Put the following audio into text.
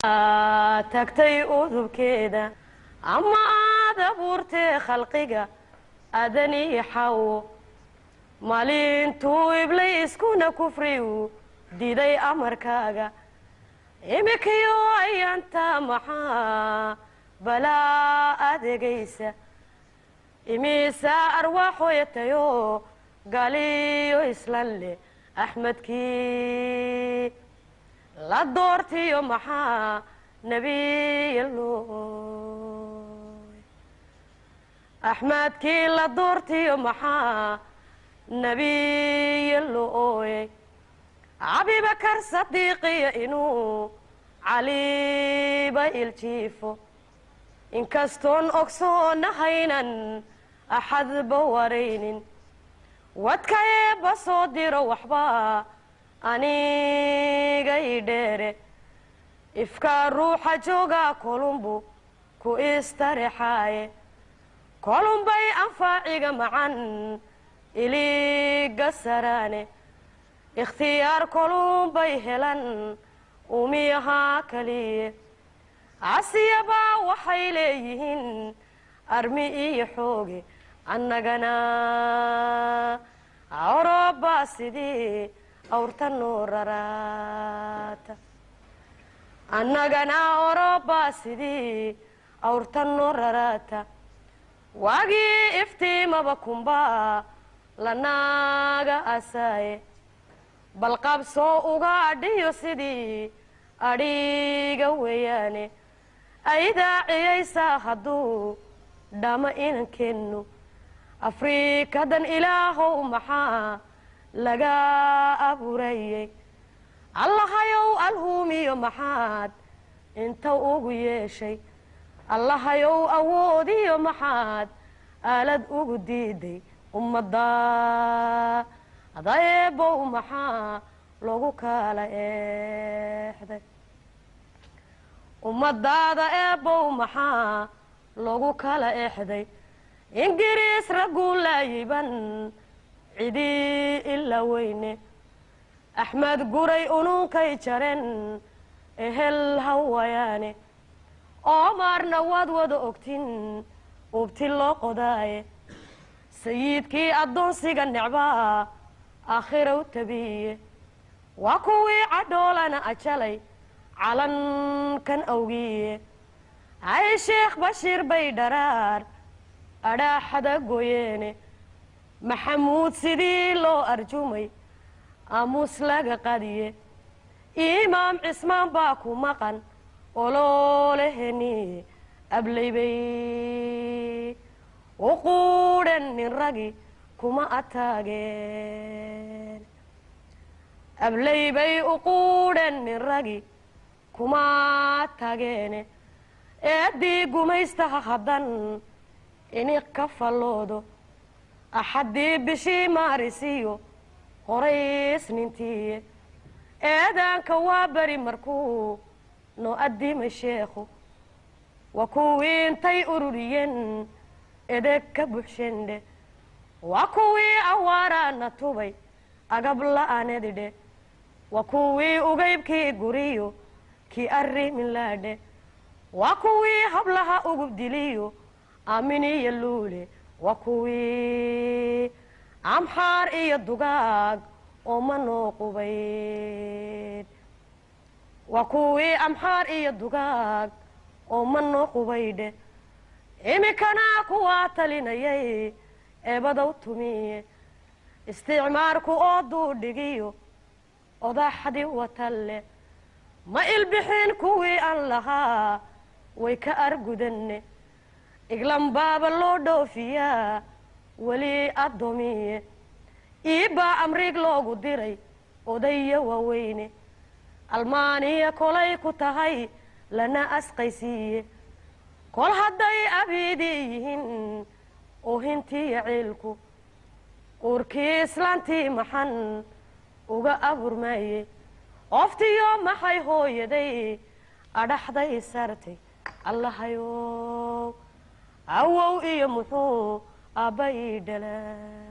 tagtay udubkeeda ama aad abuurtee khalqiga adani xawo maalintuu ibliiskuna kufriyu diiday amarkaaga imikayo ayanta maxaa balaa adeegaysa imisa arwaaxoyatayo galiyo islan leh axmedkii la doortiyo maxaa nabiyalooy axmedkii la doortiyo maxaa nabiyalooy abibakar sadiiqiya inuu caliba iljiifo inkastoon ogsoonahaynan axadba waraynin wadkayeeba soo diro waxba aniga idheere ifkaa ruuxa joogaa kolumbu ku istarexaaye kolumbay anfaaciga macan iliga saraane ikhtiyaar kolumbay helan umiyahaa kaliye casiyabaa waxay leeyihiin armi iyo xooge annagana awroba sidii awrta noo raraata annagana awroba sidii awrta noo raraata waagii iftiimaba kumbaa lanaaga asaaye balqabsoo uga adhiyo sidii adhiga weeyaane aydaaciyaysaa hadduu dhama inankeennu afriikadan ilaahow maxaa laga abuurayey allahayow alhuumiyo maxaad inta ugu yeeshay allahayow awoodiyo maxaad aalad ugu diiday ummadda adaeebow maxaa lagu kala eexday ummadaada eebow maxaa lagu kala exday ingiriis ragguu laayiban cidii ila weyne axmed guray ununkay jareen ehel hawayaane oomaarna waad wada ogtin ubti loo qodaaye sayidkii addoonsiga necbaa aakhiraw tabiye waa kuwii cadhoolana ajalay calankan awgiye hay sheekh bashiir bay dharaar adhaaxada gooyeene maxamuud sidii loo arjumay aamuus laga qadiye imaam cismaan baa ku maqan olooleheniye ablaybay u quudhan nin ragi kuma ataageen ablaybay u quudhan nin ragi kuma taageene eeddii gumaystaha haddan iniq ka falloodo axaddii bishii maarisiyo qorays nintiiye eedaanka waa beri markuu noo addimay sheekhu waa kuwii intay ururiyeen edeg ka buxshendhe waa kuwii awaaraana tubay agab la'aanedidhe waa kuwii ugaybkii guriyo kii arrimin laadhe waa kuwii hablaha ugub diliyo aamin iyo luule waa kuwii amxaar iyo dugaag oo ma noo qubayd waa kuwii amxaar iyo dugaag oo ma noo qubaydhe imikana kuwaa talinayay eebadow tumiye isticmaarku oo duudhigiyo odaxdi watalle ma ilbixin kuwii aan lahaa way ka argudanne iglan baaba loo dhoofiyaa weli addoomiye iibbaa amriig loogu diray odaya waaweyne almaaniya kolay ku tahay lana asqaysiiye kol hadday abiidii yihiin oohintiiyo ciilku uurkii islaantii maxan uga aburmaaye oftiyo maxay hooyaday adhaxday sartay allahayow awow iyo muxuu aabba ii dhalaa